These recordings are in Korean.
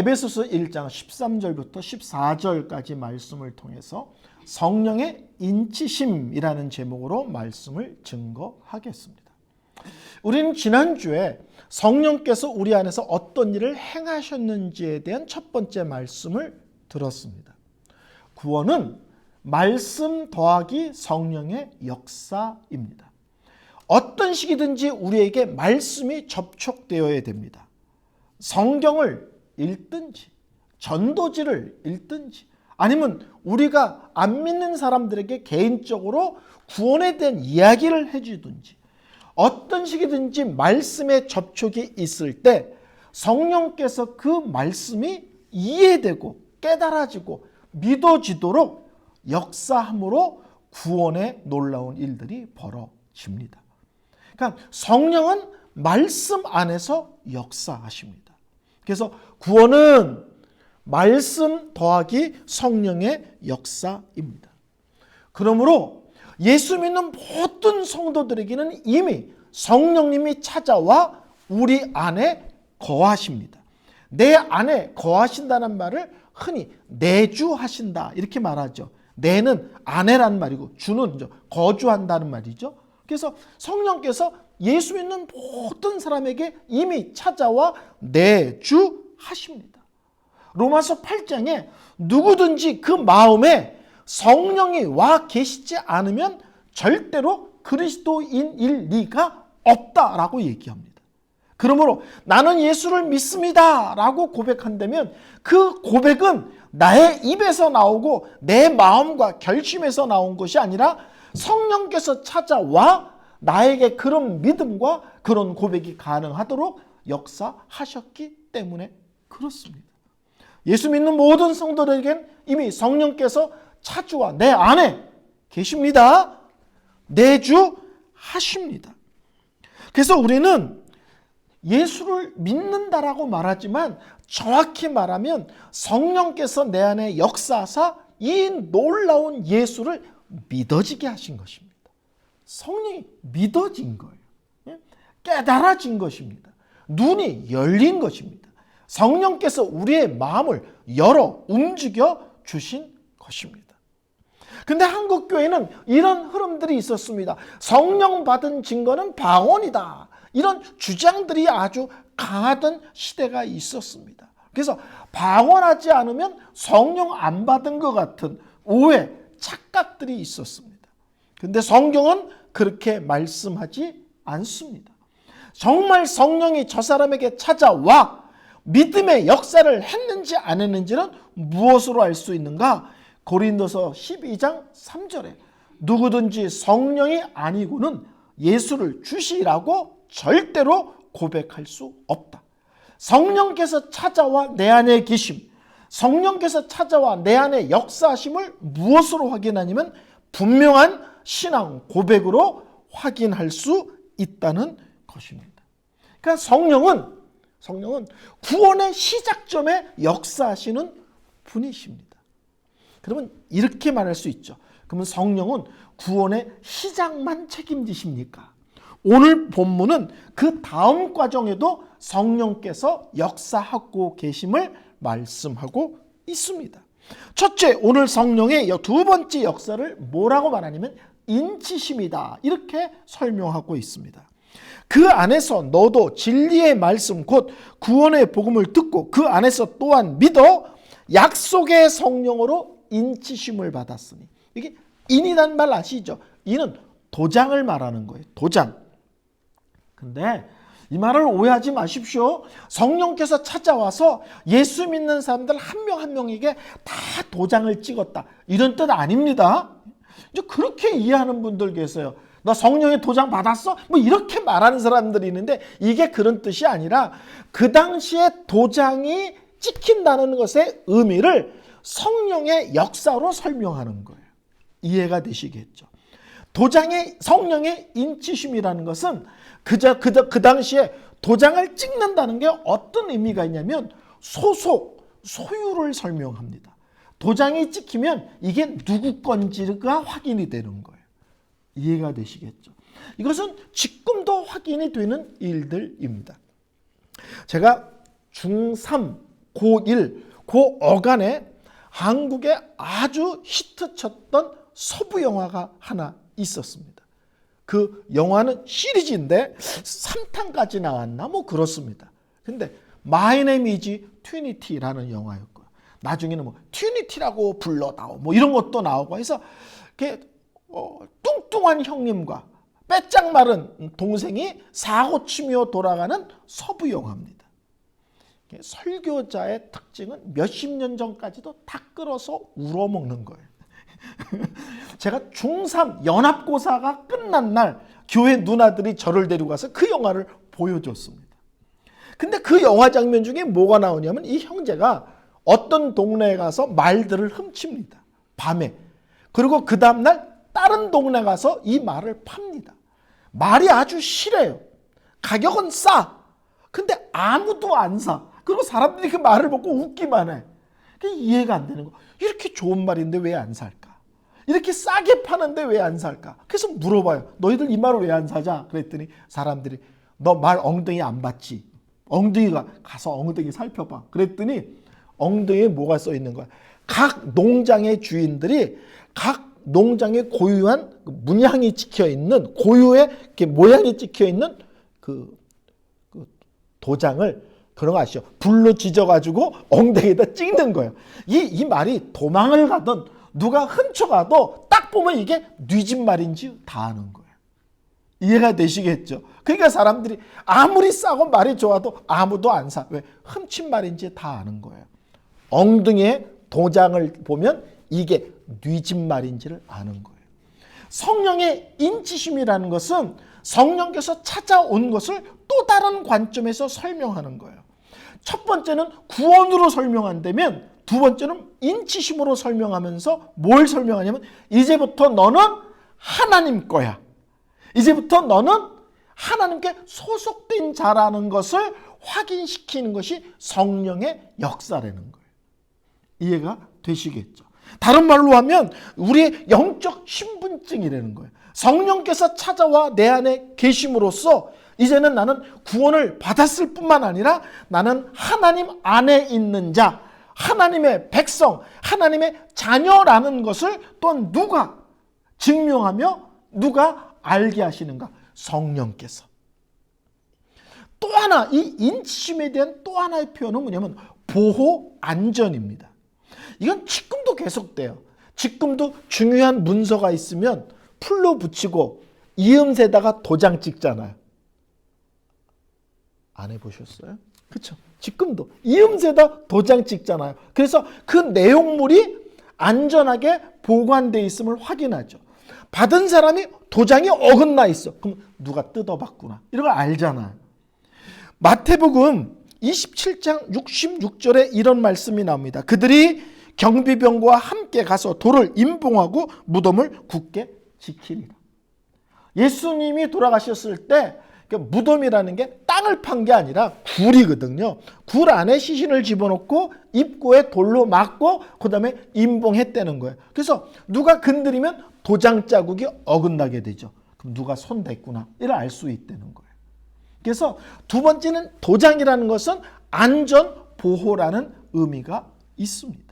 에베소서 1장 13절부터 14절까지 말씀을 통해서 성령의 인치심이라는 제목으로 말씀을 증거하겠습니다. 우리는 지난주에 성령께서 우리 안에서 어떤 일을 행하셨는지에 대한 첫 번째 말씀을 들었습니다. 구원은 말씀 더하기 성령의 역사입니다. 어떤 시기든지 우리에게 말씀이 접촉되어야 됩니다. 성경을 읽든지 전도지를 읽든지 아니면 우리가 안 믿는 사람들에게 개인적으로 구원에 대한 이야기를 해주든지 어떤 시기든지 말씀에 접촉이 있을 때 성령께서 그 말씀이 이해되고 깨달아지고 믿어지도록 역사함으로 구원의 놀라운 일들이 벌어집니다. 그러니까 성령은 말씀 안에서 역사하십니다. 그래서 구원은 말씀 더하기 성령의 역사입니다. 그러므로 예수 믿는 모든 성도들에게는 이미 성령님이 찾아와 우리 안에 거하십니다. 내 안에 거하신다는 말을 흔히 내주하신다 이렇게 말하죠. 내는 안에란 말이고 주는 거주한다는 말이죠. 그래서 성령께서 예수 믿는 모든 사람에게 이미 찾아와 내주하십니다. 로마서 8장에 누구든지 그 마음에 성령이 와 계시지 않으면 절대로 그리스도인일 리가 없다라고 얘기합니다. 그러므로 나는 예수를 믿습니다 라고 고백한다면 그 고백은 나의 입에서 나오고 내 마음과 결심에서 나온 것이 아니라 성령께서 찾아와 나에게 그런 믿음과 그런 고백이 가능하도록 역사하셨기 때문에 그렇습니다. 예수 믿는 모든 성도들에겐 이미 성령께서 찾아와 내 안에 계십니다. 내주하십니다. 그래서 우리는 예수를 믿는다라고 말하지만 정확히 말하면 성령께서 내 안에 역사하사 이 놀라운 예수를 믿어지게 하신 것입니다. 성령이 믿어진 거예요. 깨달아진 것입니다. 눈이 열린 것입니다. 성령께서 우리의 마음을 열어 움직여 주신 것입니다. 근데 한국교회는 이런 흐름들이 있었습니다. 성령 받은 증거는 방언이다. 이런 주장들이 아주 강하던 시대가 있었습니다. 그래서 방언하지 않으면 성령 안 받은 것 같은 오해, 착각들이 있었습니다. 근데 성경은 그렇게 말씀하지 않습니다. 정말 성령이 저 사람에게 찾아와 믿음의 역사를 했는지 안 했는지는 무엇으로 알 수 있는가? 고린도서 12장 3절에 누구든지 성령이 아니고는 예수를 주시라고 절대로 고백할 수 없다. 성령께서 찾아와 내 안에 계심, 성령께서 찾아와 내 안에 역사하심을 무엇으로 확인하냐면 분명한 신앙 고백으로 확인할 수 있다는 것입니다. 그러니까 성령은 구원의 시작점에 역사하시는 분이십니다. 그러면 이렇게 말할 수 있죠. 그러면 성령은 구원의 시작만 책임지십니까? 오늘 본문은 그 다음 과정에도 성령께서 역사하고 계심을 말씀하고 있습니다. 첫째, 오늘 성령의 두 번째 역사를 뭐라고 말하냐면 인치심이다. 이렇게 설명하고 있습니다. 그 안에서 너도 진리의 말씀 곧 구원의 복음을 듣고 그 안에서 또한 믿어 약속의 성령으로 인치심을 받았으니. 이게 인이란 말 아시죠? 인은 도장을 말하는 거예요. 도장. 근데 이 말을 오해하지 마십시오. 성령께서 찾아와서 예수 믿는 사람들 한 명 한 명에게 다 도장을 찍었다. 이런 뜻 아닙니다. 이제 그렇게 이해하는 분들 계세요. 너 성령의 도장 받았어? 뭐 이렇게 말하는 사람들이 있는데 이게 그런 뜻이 아니라 그 당시에 도장이 찍힌다는 것의 의미를 성령의 역사로 설명하는 거예요. 이해가 되시겠죠? 도장의 성령의 인치심이라는 것은 그 당시에 도장을 찍는다는 게 어떤 의미가 있냐면 소유를 설명합니다. 도장이 찍히면 이게 누구 건지가 확인이 되는 거예요. 이해가 되시겠죠? 이것은 지금도 확인이 되는 일들입니다. 제가 중3 고1, 고5간에 한국에 아주 히트쳤던 서부 영화가 하나 있었습니다. 그 영화는 시리즈인데 3탄까지 나왔나 뭐 그렇습니다. 근데 My Name is Trinity라는 영화였고요. 나중에는 뭐 트리니티라고 불러다오 뭐 이런 것도 나오고 해서 뚱뚱한 형님과 빼짝 마른 동생이 사고치며 돌아가는 서부 영화입니다. 설교자의 특징은 몇십 년 전까지도 다 끌어서 울어먹는 거예요. 제가 중3 연합고사가 끝난 날 교회 누나들이 저를 데리고 가서 그 영화를 보여줬습니다. 근데 그 영화 장면 중에 뭐가 나오냐면 이 형제가 어떤 동네에 가서 말들을 훔칩니다. 밤에. 그리고 그 다음날 다른 동네 가서 이 말을 팝니다. 말이 아주 실해요. 가격은 싸. 근데 아무도 안 사. 그리고 사람들이 그 말을 먹고 웃기만 해. 이해가 안 되는 거. 이렇게 좋은 말인데 왜 안 살까? 이렇게 싸게 파는데 왜 안 살까? 그래서 물어봐요. 너희들 이 말을 왜 안 사자? 그랬더니 사람들이 너 말 엉덩이 안 봤지? 엉덩이가 가서 엉덩이 살펴봐. 그랬더니 엉덩이에 뭐가 써 있는 거야? 각 농장의 주인들이 각 농장에 고유한 문양이 찍혀 있는 고유의 이렇게 모양이 찍혀 있는 그 도장을 그런 거 아시죠? 불로 지져가지고 엉덩이에다 찍는 거예요. 이 말이 도망을 가든 누가 훔쳐가도 딱 보면 이게 네 집 말인지 다 아는 거예요. 이해가 되시겠죠? 그러니까 사람들이 아무리 싸고 말이 좋아도 아무도 안 사. 왜? 훔친 말인지 다 아는 거예요. 엉덩이에 도장을 보면 이게 네 집 말인지를 아는 거예요. 성령의 인치심이라는 것은 성령께서 찾아온 것을 또 다른 관점에서 설명하는 거예요. 첫 번째는 구원으로 설명한다면 두 번째는 인치심으로 설명하면서 뭘 설명하냐면 이제부터 너는 하나님 거야. 이제부터 너는 하나님께 소속된 자라는 것을 확인시키는 것이 성령의 역사라는 거예요. 이해가 되시겠죠? 다른 말로 하면 우리의 영적 신분증이라는 거예요. 성령께서 찾아와 내 안에 계심으로써 이제는 나는 구원을 받았을 뿐만 아니라 나는 하나님 안에 있는 자, 하나님의 백성, 하나님의 자녀라는 것을 또한 누가 증명하며 누가 알게 하시는가? 성령께서. 또 하나, 이 인치심에 대한 또 하나의 표현은 뭐냐면 보호 안전입니다. 이건 지금도 계속돼요. 지금도 중요한 문서가 있으면 풀로 붙이고 이음새다가 도장 찍잖아요. 안 해보셨어요? 그렇죠? 지금도 이음새다 도장 찍잖아요. 그래서 그 내용물이 안전하게 보관되어 있음을 확인하죠. 받은 사람이 도장이 어긋나 있어. 그럼 누가 뜯어봤구나. 이런 걸 알잖아요. 마태복음 27장 66절에 이런 말씀이 나옵니다. 그들이 경비병과 함께 가서 돌을 임봉하고 무덤을 굳게 지키리라. 예수님이 돌아가셨을 때 무덤이라는 게 땅을 판 게 아니라 굴이거든요. 굴 안에 시신을 집어넣고 입구에 돌로 막고 그 다음에 임봉했다는 거예요. 그래서 누가 건드리면 도장 자국이 어긋나게 되죠. 그럼 누가 손 댔구나 이를 알 수 있다는 거예요. 그래서 두 번째는 도장이라는 것은 안전 보호라는 의미가 있습니다.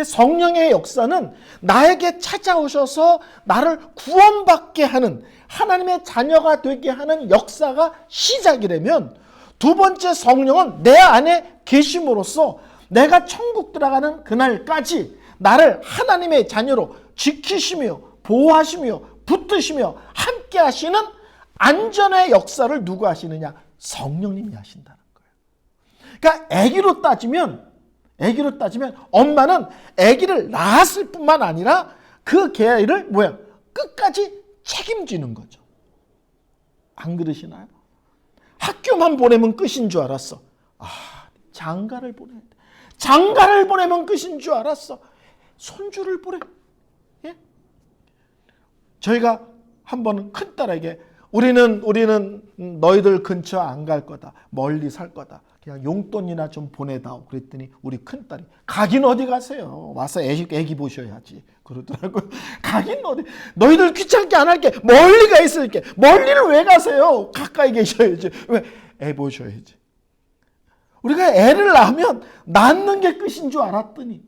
성령의 역사는 나에게 찾아오셔서 나를 구원받게 하는 하나님의 자녀가 되게 하는 역사가 시작이라면 두 번째 성령은 내 안에 계심으로써 내가 천국 들어가는 그날까지 나를 하나님의 자녀로 지키시며 보호하시며 붙드시며 함께 하시는 안전의 역사를 누가 하시느냐? 성령님이 하신다는 거예요. 그러니까 아기로 따지면 엄마는 아기를 낳았을 뿐만 아니라 그 개를 끝까지 책임지는 거죠. 안 그러시나요? 학교만 보내면 끝인 줄 알았어. 장가를 보내야 돼. 장가를 보내면 끝인 줄 알았어. 손주를 보내. 예? 저희가 한번 큰딸에게 우리는 너희들 근처 안 갈 거다. 멀리 살 거다. 그냥 용돈이나 좀 보내다오. 그랬더니 우리 큰딸이 가긴 어디 가세요. 와서 애기 보셔야지. 그러더라고요. 가긴 어디. 너희들 귀찮게 안 할게. 멀리 가 있을게. 멀리를 왜 가세요? 가까이 계셔야지. 왜? 애 보셔야지. 우리가 애를 낳으면 낳는 게 끝인 줄 알았더니,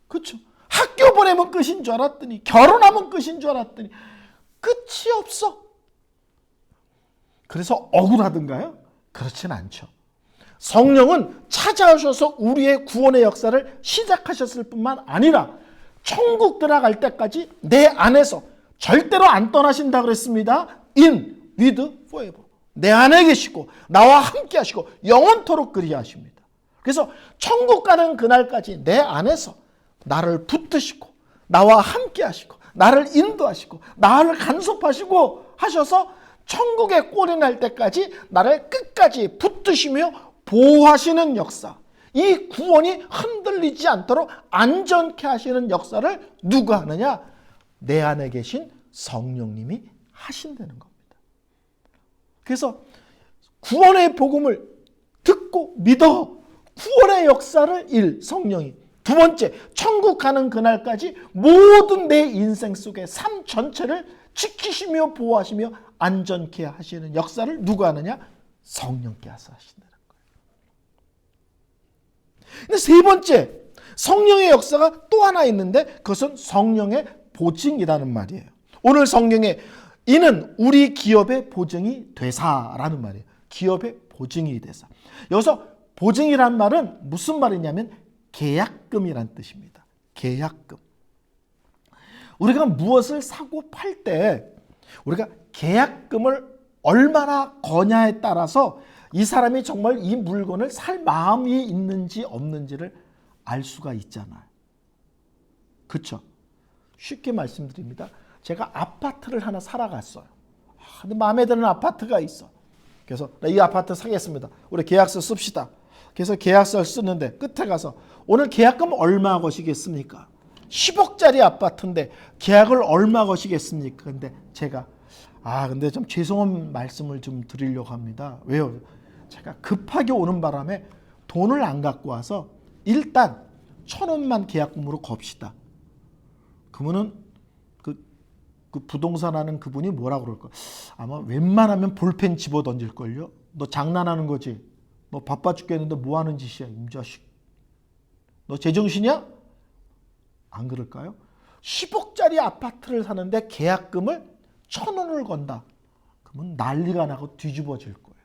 그렇죠? 학교 보내면 끝인 줄 알았더니, 결혼하면 끝인 줄 알았더니 끝이 없어. 그래서 억울하던가요? 그렇진 않죠. 성령은 찾아오셔서 우리의 구원의 역사를 시작하셨을 뿐만 아니라 천국 들어갈 때까지 내 안에서 절대로 안 떠나신다 그랬습니다. In, with, forever. 내 안에 계시고 나와 함께 하시고 영원토록 그리하십니다. 그래서 천국 가는 그날까지 내 안에서 나를 붙드시고 나와 함께 하시고 나를 인도하시고 나를 간섭하시고 하셔서 천국에 꼴이 날 때까지 나를 끝까지 붙드시며 보호하시는 역사, 이 구원이 흔들리지 않도록 안전케 하시는 역사를 누가 하느냐? 내 안에 계신 성령님이 하신다는 겁니다. 그래서 구원의 복음을 듣고 믿어 구원의 역사를 성령이. 두 번째, 천국 가는 그날까지 모든 내 인생 속의 삶 전체를 지키시며 보호하시며 안전케 하시는 역사를 누가 하느냐? 성령께서 하신다는 거예요. 근데 세 번째, 성령의 역사가 또 하나 있는데 그것은 성령의 보증이라는 말이에요. 오늘 성경에 이는 우리 기업의 보증이 되사라는 말이에요. 기업의 보증이 되사. 여기서 보증이란 말은 무슨 말이냐면 계약금이란 뜻입니다. 계약금. 우리가 무엇을 사고 팔 때 우리가 계약금을 얼마나 거냐에 따라서 이 사람이 정말 이 물건을 살 마음이 있는지 없는지를 알 수가 있잖아요. 그렇죠? 쉽게 말씀드립니다. 제가 아파트를 하나 사러 갔어요. 근데 마음에 드는 아파트가 있어. 그래서 이 아파트 사겠습니다. 우리 계약서 씁시다. 그래서 계약서를 쓰는데 끝에 가서 오늘 계약금 얼마 거시겠습니까? 10억짜리 아파트인데 계약을 얼마 거시겠습니까? 근데 제가 근데 좀 죄송한 말씀을 좀 드리려고 합니다. 왜요? 제가 급하게 오는 바람에 돈을 안 갖고 와서 일단 1,000원만 계약금으로 겁시다. 그러면은 그 부동산 하는 그분이 뭐라 그럴까? 아마 웬만하면 볼펜 집어 던질걸요? 너 장난하는 거지? 너 바빠 죽겠는데 뭐 하는 짓이야, 임자식? 너 제정신이야? 안 그럴까요? 10억짜리 아파트를 사는데 계약금을 1,000원을 건다. 그러면 난리가 나고 뒤집어질 거예요.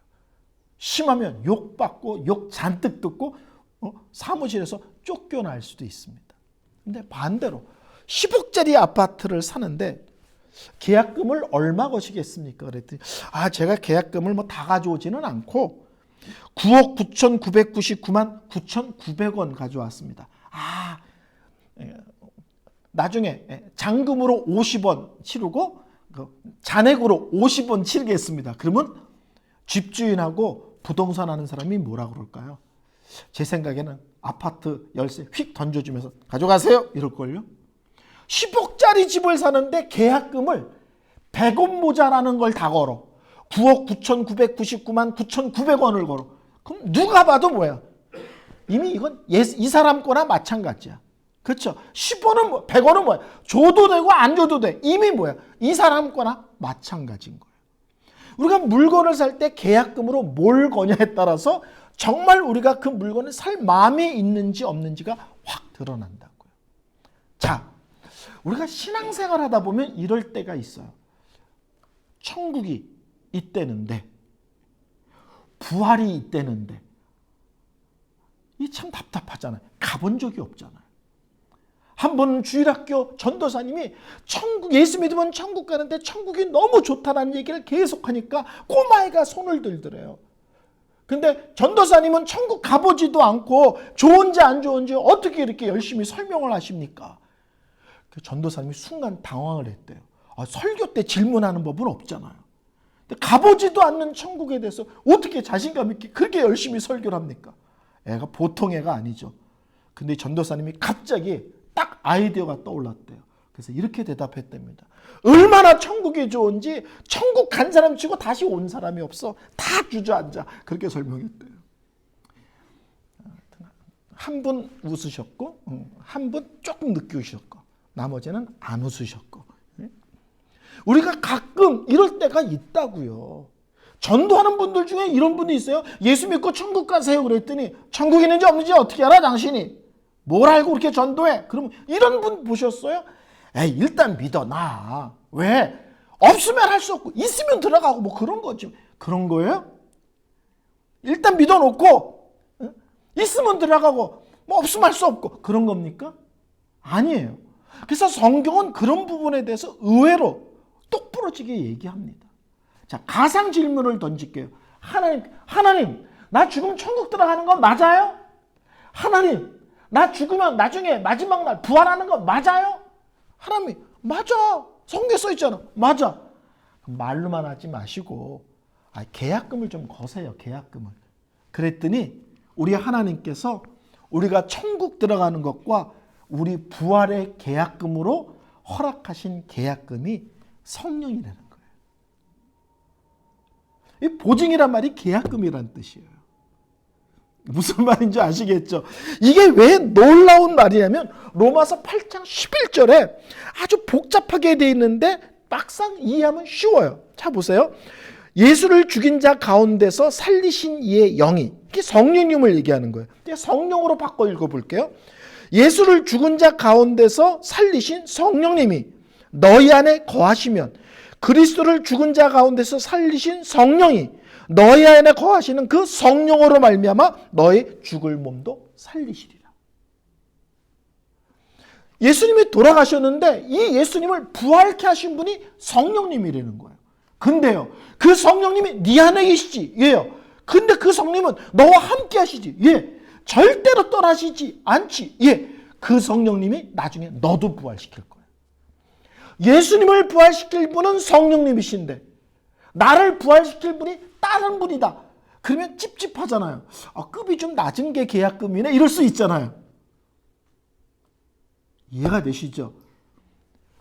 심하면 욕받고 욕 잔뜩 듣고 사무실에서 쫓겨날 수도 있습니다. 근데 반대로 10억짜리 아파트를 사는데 계약금을 얼마 거시겠습니까? 그랬더니 제가 계약금을 뭐 다 가져오지는 않고 9억 9,999만 9,900원 가져왔습니다. 나중에 잔금으로 50원 치르고 잔액으로 50원 치르겠습니다. 그러면 집주인하고 부동산 하는 사람이 뭐라 그럴까요? 제 생각에는 아파트 열쇠 휙 던져주면서 가져가세요 이럴걸요. 10억짜리 집을 사는데 계약금을 100원 모자라는 걸 다 걸어. 9억 9,999만 9,900원을 걸어. 그럼 누가 봐도 뭐야? 이미 이건 이 사람 거나 마찬가지야. 그렇죠? 10원은 100원은 뭐야? 줘도 되고 안 줘도 돼. 이미 뭐야? 이 사람 거나 마찬가지인 거예요. 우리가 물건을 살 때 계약금으로 뭘 거냐에 따라서 정말 우리가 그 물건을 살 마음이 있는지 없는지가 확 드러난다고요. 자, 우리가 신앙생활 하다 보면 이럴 때가 있어요. 천국이 있대는데, 부활이 있대는데, 이 참 답답하잖아요. 가본 적이 없잖아요. 한 번은 주일학교 전도사님이 예수 믿으면 천국 가는데 천국이 너무 좋다는 얘기를 계속하니까 꼬마애가 손을 들더래요. 근데 전도사님은 천국 가보지도 않고 좋은지 안 좋은지 어떻게 이렇게 열심히 설명을 하십니까? 그 전도사님이 순간 당황을 했대요. 설교 때 질문하는 법은 없잖아요. 근데 가보지도 않는 천국에 대해서 어떻게 자신감 있게 그렇게 열심히 설교를 합니까? 애가 보통 애가 아니죠. 근데 전도사님이 갑자기 딱 아이디어가 떠올랐대요. 그래서 이렇게 대답했답니다. 얼마나 천국이 좋은지 천국 간 사람 치고 다시 온 사람이 없어. 다 주저앉아. 그렇게 설명했대요. 한 분 웃으셨고 한 분 조금 늦게 웃으셨고 나머지는 안 웃으셨고. 우리가 가끔 이럴 때가 있다고요. 전도하는 분들 중에 이런 분이 있어요. 예수 믿고 천국 가세요 그랬더니 천국 있는지 없는지 어떻게 알아 당신이? 뭘 알고 그렇게 전도해? 그러면 이런 분 보셨어요? 에이, 일단 믿어 나. 왜? 없으면 할 수 없고 있으면 들어가고 뭐 그런 거지. 그런 거예요? 일단 믿어놓고 있으면 들어가고 뭐 없으면 할 수 없고 그런 겁니까? 아니에요. 그래서 성경은 그런 부분에 대해서 의외로 똑부러지게 얘기합니다. 자, 가상 질문을 던질게요. 하나님, 나 죽으면 천국 들어가는 건 맞아요? 하나님, 나 죽으면 나중에 마지막 날 부활하는 건 맞아요? 하나님이 맞아. 성경에 써 있잖아. 맞아. 말로만 하지 마시고 계약금을 좀 거세요. 계약금을. 그랬더니 우리 하나님께서 우리가 천국 들어가는 것과 우리 부활의 계약금으로 허락하신 계약금이 성령이라는 거예요. 이 보증이란 말이 계약금이란 뜻이에요. 무슨 말인지 아시겠죠? 이게 왜 놀라운 말이냐면 로마서 8장 11절에 아주 복잡하게 되어 있는데 막상 이해하면 쉬워요. 자 보세요. 예수를 죽인 자 가운데서 살리신 이의 영이, 이게 성령님을 얘기하는 거예요. 성령으로 바꿔 읽어볼게요. 예수를 죽은 자 가운데서 살리신 성령님이 너희 안에 거하시면 그리스도를 죽은 자 가운데서 살리신 성령이 너희 안에 거하시는 그 성령으로 말미암아 너희 죽을 몸도 살리시리라. 예수님이 돌아가셨는데 이 예수님을 부활케 하신 분이 성령님이라는 거예요. 근데요, 그 성령님이 네 안에 계시지. 예요. 근데 그 성령님은 너와 함께 하시지. 예. 절대로 떠나시지 않지. 예. 그 성령님이 나중에 너도 부활시킬 거예요. 예수님을 부활시킬 분은 성령님이신데 나를 부활시킬 분이 다른 분이다. 그러면 찝찝하잖아요. 급이 좀 낮은 게 계약금이네. 이럴 수 있잖아요. 이해가 되시죠?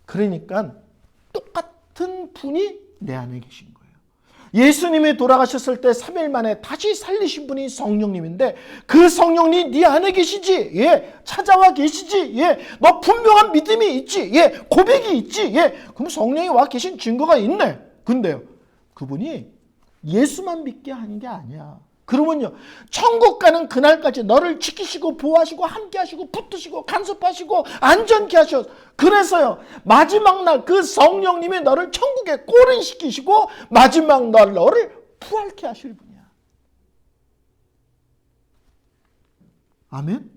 그러니까 똑같은 분이 내 안에 계신 거예요. 예수님이 돌아가셨을 때 3일 만에 다시 살리신 분이 성령님인데 그 성령님이 네 안에 계시지. 예, 찾아와 계시지. 예, 너 분명한 믿음이 있지. 예, 고백이 있지. 예, 그럼 성령이 와 계신 증거가 있네. 근데요, 그분이 예수만 믿게 하는 게 아니야. 그러면요, 천국 가는 그날까지 너를 지키시고 보호하시고 함께 하시고 붙드시고 간섭하시고 안전케 하셔. 그래서요, 마지막 날 그 성령님이 너를 천국에 꼬린시키시고 마지막 날 너를 부활케 하실 분이야. 아멘?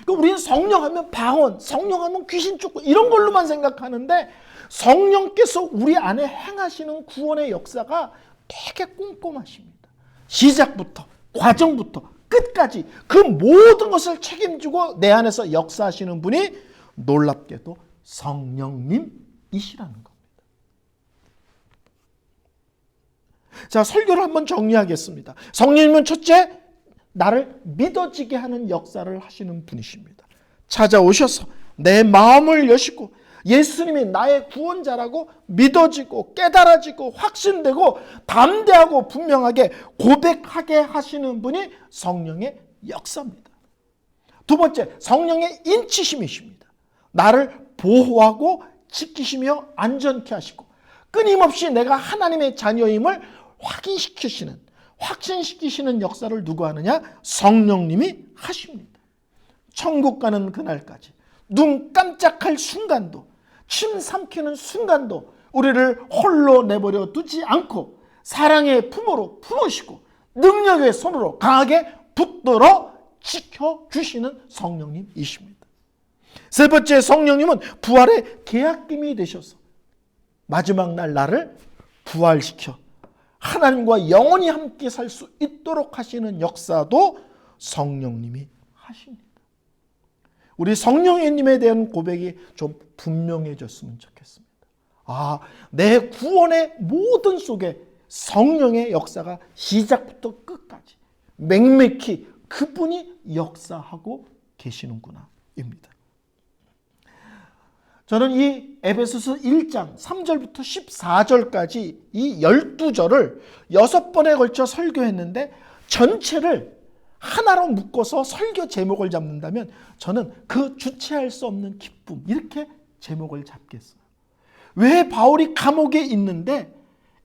그러니까 우리는 성령하면 방언, 성령하면 귀신 쫓고 이런 걸로만 생각하는데 성령께서 우리 안에 행하시는 구원의 역사가 되게 꼼꼼하십니다. 시작부터 과정부터 끝까지 그 모든 것을 책임지고 내 안에서 역사하시는 분이 놀랍게도 성령님이시라는 겁니다. 자, 설교를 한번 정리하겠습니다. 성령님은 첫째, 나를 믿어지게 하는 역사를 하시는 분이십니다. 찾아오셔서 내 마음을 여시고 예수님이 나의 구원자라고 믿어지고 깨달아지고 확신되고 담대하고 분명하게 고백하게 하시는 분이 성령의 역사입니다. 두 번째, 성령의 인치심이십니다. 나를 보호하고 지키시며 안전케 하시고 끊임없이 내가 하나님의 자녀임을 확신시키시는 역사를 누가 하느냐? 성령님이 하십니다. 천국 가는 그날까지 눈 깜짝할 순간도 침 삼키는 순간도 우리를 홀로 내버려 두지 않고 사랑의 품으로 품으시고 능력의 손으로 강하게 붙들어 지켜주시는 성령님이십니다. 세 번째, 성령님은 부활의 계약금이 되셔서 마지막 날 나를 부활시켜 하나님과 영원히 함께 살 수 있도록 하시는 역사도 성령님이 하십니다. 우리 성령님에 대한 고백이 좀 분명해졌으면 좋겠습니다. 내 구원의 모든 속에 성령의 역사가 시작부터 끝까지 맹맥히 그분이 역사하고 계시는구나 입니다. 저는 이 에베소서 1장 3절부터 14절까지 이 12절을 6번에 걸쳐 설교했는데 전체를 하나로 묶어서 설교 제목을 잡는다면 저는 그 주체할 수 없는 기쁨, 이렇게 제목을 잡겠어요. 왜 바울이 감옥에 있는데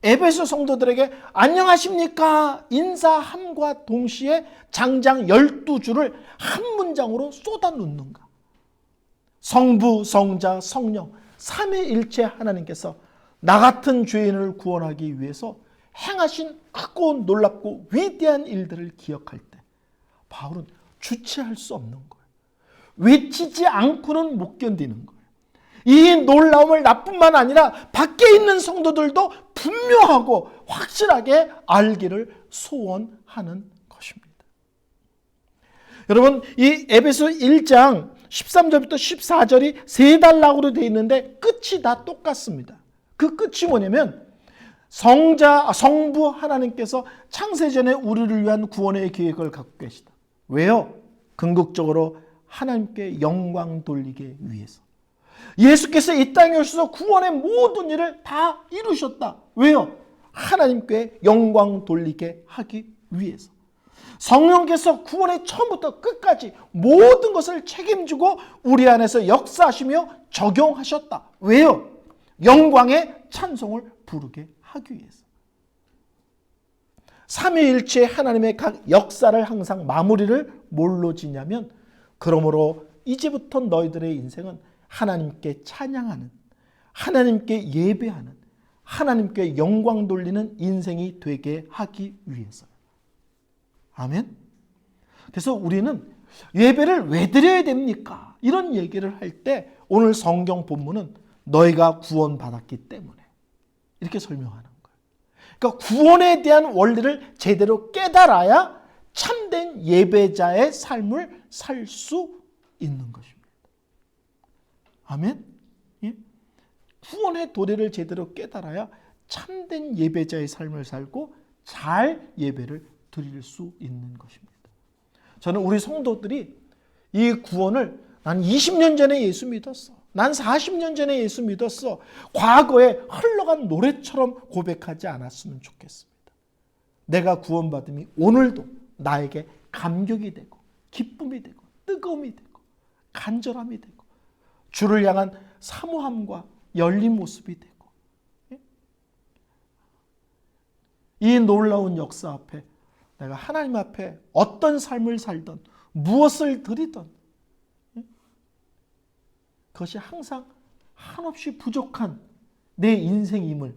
에베소 성도들에게 안녕하십니까 인사함과 동시에 장장 12줄을 한 문장으로 쏟아놓는가? 성부, 성자, 성령 삼위일체 하나님께서 나 같은 죄인을 구원하기 위해서 행하신 크고 놀랍고 위대한 일들을 기억할 때 바울은 주체할 수 없는 거예요. 외치지 않고는 못 견디는 거예요. 이 놀라움을 나뿐만 아니라 밖에 있는 성도들도 분명하고 확실하게 알기를 소원하는 것입니다. 여러분, 이 에베소 1장 13절부터 14절이 세 단락으로 되어 있는데 끝이 다 똑같습니다. 그 끝이 뭐냐면 성부 하나님께서 창세전에 우리를 위한 구원의 계획을 갖고 계시다. 왜요? 궁극적으로 하나님께 영광 돌리기 위해서. 예수께서 이 땅에 오셔서 구원의 모든 일을 다 이루셨다. 왜요? 하나님께 영광 돌리게 하기 위해서. 성령께서 구원의 처음부터 끝까지 모든 것을 책임지고 우리 안에서 역사하시며 적용하셨다. 왜요? 영광의 찬송을 부르게 하기 위해서. 삼위일체 하나님의 각 역사를 항상 마무리를 뭘로 지냐면 그러므로 이제부터 너희들의 인생은 하나님께 찬양하는, 하나님께 예배하는, 하나님께 영광 돌리는 인생이 되게 하기 위해서. 아멘. 그래서 우리는 예배를 왜 드려야 됩니까? 이런 얘기를 할 때 오늘 성경 본문은 너희가 구원받았기 때문에 이렇게 설명하는 거예요. 그러니까 구원에 대한 원리를 제대로 깨달아야 참된 예배자의 삶을 살 수 있는 것입니다. 아멘. 예? 구원의 도리를 제대로 깨달아야 참된 예배자의 삶을 살고 잘 예배를 드릴 수 있는 것입니다. 저는 우리 성도들이 이 구원을 난 20년 전에 예수 믿었어. 난 40년 전에 예수 믿었어. 과거에 흘러간 노래처럼 고백하지 않았으면 좋겠습니다. 내가 구원받음이 오늘도 나에게 감격이 되고 기쁨이 되고 뜨거움이 되고 간절함이 되고 주를 향한 사모함과 열린 모습이 되고 이 놀라운 역사 앞에 내가 하나님 앞에 어떤 삶을 살던 무엇을 드리던 그것이 항상 한없이 부족한 내 인생임을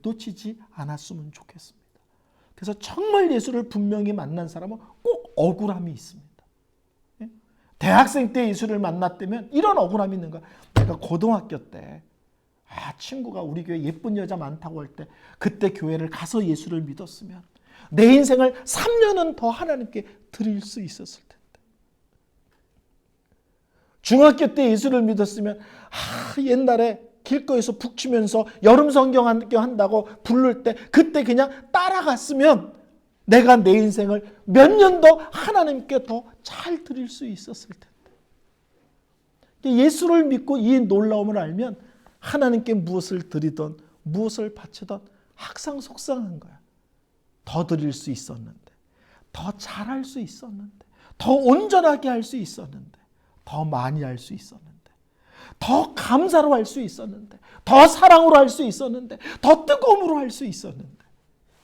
놓치지 않았으면 좋겠습니다. 그래서 정말 예수를 분명히 만난 사람은 꼭 억울함이 있습니다. 대학생 때 예수를 만났다면 이런 억울함이 있는 거야. 내가 고등학교 때 친구가 우리 교회 예쁜 여자 많다고 할 때 그때 교회를 가서 예수를 믿었으면 내 인생을 3년은 더 하나님께 드릴 수 있었을 텐데. 중학교 때 예수를 믿었으면 옛날에 길거리에서 북치면서 여름 성경 한다고 부를 때 그때 그냥 따라갔으면 내가 내 인생을 몇 년 더 하나님께 더 잘 드릴 수 있었을 텐데. 예수를 믿고 이 놀라움을 알면 하나님께 무엇을 드리던 무엇을 바치던 항상 속상한 거야. 더 드릴 수 있었는데, 더 잘할 수 있었는데, 더 온전하게 할 수 있었는데, 더 많이 할 수 있었는데, 더 감사로 할 수 있었는데, 더 사랑으로 할 수 있었는데, 더 뜨거움으로 할 수 있었는데.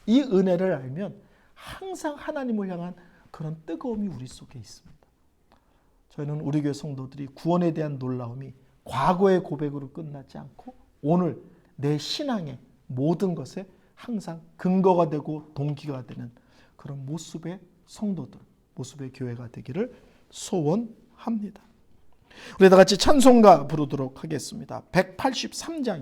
이 은혜를 알면 항상 하나님을 향한 그런 뜨거움이 우리 속에 있습니다. 저희는 우리 교회 성도들이 구원에 대한 놀라움이 과거의 고백으로 끝나지 않고 오늘 내 신앙의 모든 것에 항상 근거가 되고 동기가 되는 그런 모습의 성도들, 모습의 교회가 되기를 소원합니다. 우리 다 같이 찬송가 부르도록 하겠습니다. 183장